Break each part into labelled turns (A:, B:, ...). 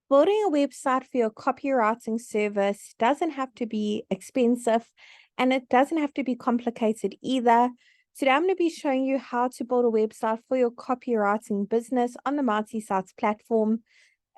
A: Building a website for your copywriting service doesn't have to be expensive and it doesn't have to be complicated either. Today, I'm going to be showing you how to build a website for your copywriting business on the Mighty Sites platform.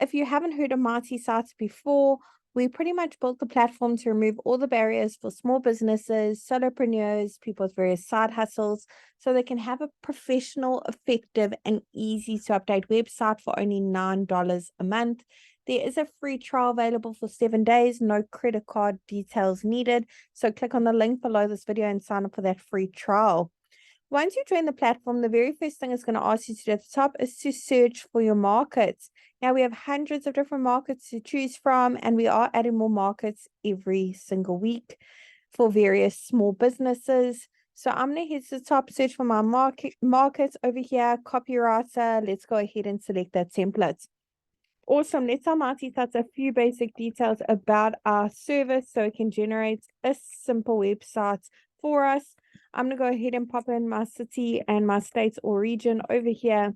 A: If you haven't heard of Mighty Sites before, we pretty much built the platform to remove all the barriers for small businesses, solopreneurs, people with various side hustles, so they can have a professional, effective, and easy to update website for only $9 a month. There is a free trial available for 7 days, no credit card details needed. So click on the link below this video and sign up for that free trial. Once you join the platform, the very first thing it's going to ask you to do at the top is to search for your markets. Now, we have hundreds of different markets to choose from, and we are adding more markets every single week for various small businesses. So I'm going to head to the top, search for my markets over here, copywriter. Let's go ahead and select that template. Awesome. Let's tell Mighty Sites a few basic details about our service so it can generate a simple website for us. I'm going to go ahead and pop in my city and my state or region over here.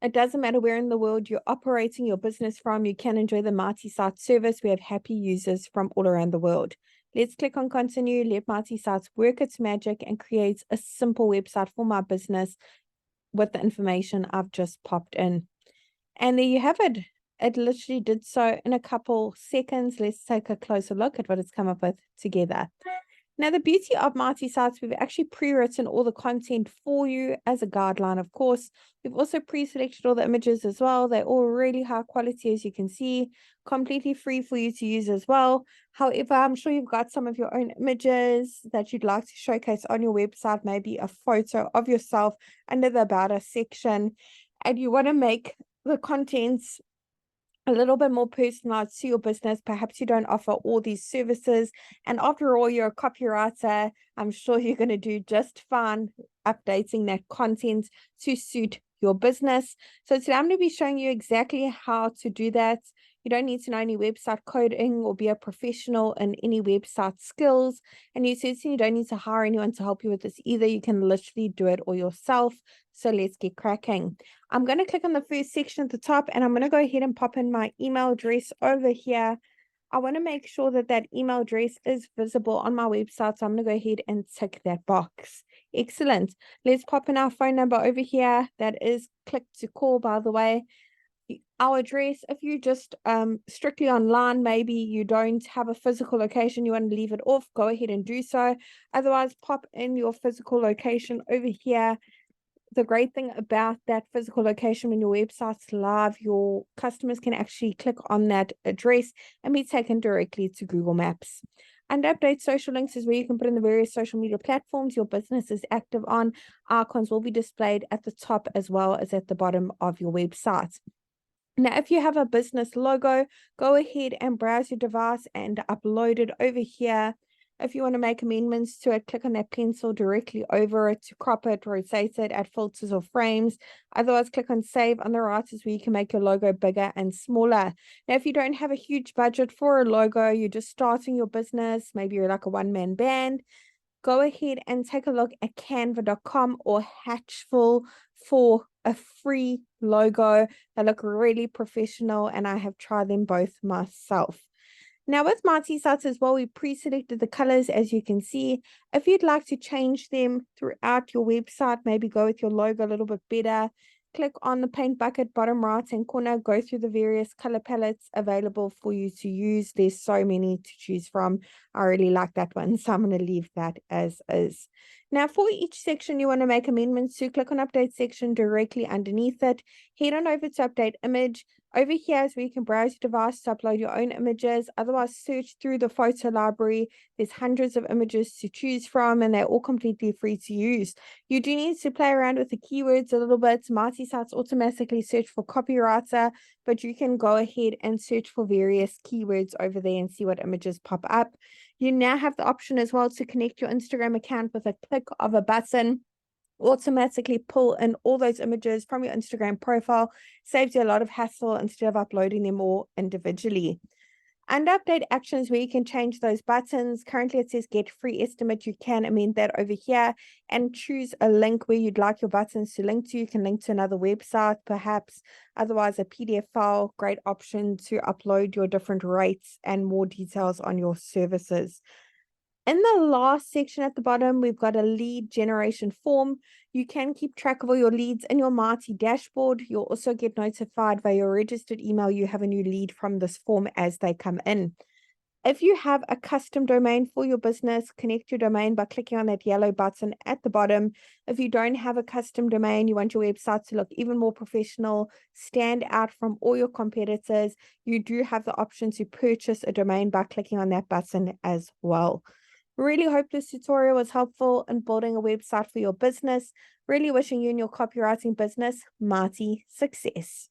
A: It doesn't matter where in the world you're operating your business from, you can enjoy the Mighty Sites service. We have happy users from all around the world. Let's click on continue, let Mighty Sites work its magic and create a simple website for my business with the information I've just popped in. And there you have it. It literally did so in a couple seconds. Let's take a closer look at what it's come up with together. Now, the beauty of Mighty Sites, we've actually pre-written all the content for you as a guideline, of course. We've also pre-selected all the images as well. They're all really high quality, as you can see, completely free for you to use as well. However, I'm sure you've got some of your own images that you'd like to showcase on your website, maybe a photo of yourself under the About Us section, and you want to make the contents a little bit more personalized to your business. Perhaps you don't offer all these services, and after all, you're a copywriter. I'm sure you're going to do just fine updating that content to suit your business. So today I'm going to be showing you exactly how to do that. You don't need to know any website coding or be a professional in any website skills, and you certainly don't need to hire anyone to help you with this either. You can literally do it all yourself. So let's get cracking. I'm going to click on the first section at the top, and I'm going to go ahead and pop in my email address over here. I want to make sure that that email address is visible on my website, so I'm going to go ahead and tick that box. Excellent. Let's pop in our phone number over here. That is click to call, by the way. Our address, if you just strictly online, maybe you don't have a physical location, you want to leave it off, go ahead and do so. Otherwise, pop in your physical location over here. The great thing about that physical location, when your website's live, your customers can actually click on that address and be taken directly to Google Maps. And update social links is where you can put in the various social media platforms your business is active on. Icons will be displayed at the top as well as at the bottom of your website. Now, if you have a business logo, go ahead and browse your device and upload it over here. If you want to make amendments to it, click on that pencil directly over it to crop it, rotate it, add filters or frames. Otherwise, click on save on the right is where you can make your logo bigger and smaller. Now, if you don't have a huge budget for a logo, you're just starting your business, maybe you're like a one-man band, go ahead and take a look at canva.com or Hatchful for a free logo. They look really professional, and I have tried them both myself. Now, with Mighty Sites as well, we pre-selected the colors, as you can see. If you'd like to change them throughout your website, maybe go with your logo a little bit better, click on the paint bucket bottom right-hand corner, go through the various color palettes available for you to use. There's so many to choose from. I really like that one, so I'm going to leave that as is. Now, for each section you want to make amendments to, click on Update section directly underneath it. Head on over to Update Image. Over here is where you can browse your device to upload your own images. Otherwise, search through the photo library. There's hundreds of images to choose from, and they're all completely free to use. You do need to play around with the keywords a little bit. Mighty Sites automatically search for copywriter, but you can go ahead and search for various keywords over there and see what images pop up. You now have the option as well to connect your Instagram account with a click of a button. Automatically pull in all those images from your Instagram profile. Saves you a lot of hassle instead of uploading them all individually. Under update actions where you can change those buttons. Currently it says get free estimate. You can amend that over here and choose a link where you'd like your buttons to link to. You can link to another website, perhaps, otherwise a PDF file. Great option to upload your different rates and more details on your services. In the last section at the bottom, we've got a lead generation form. You can keep track of all your leads in your Marty dashboard. You'll also get notified via your registered email you have a new lead from this form as they come in. If you have a custom domain for your business, connect your domain by clicking on that yellow button at the bottom. If you don't have a custom domain, you want your website to look even more professional, stand out from all your competitors, you do have the option to purchase a domain by clicking on that button as well. Really hope this tutorial was helpful in building a website for your business. Really wishing you and your copywriting business, Marty, success.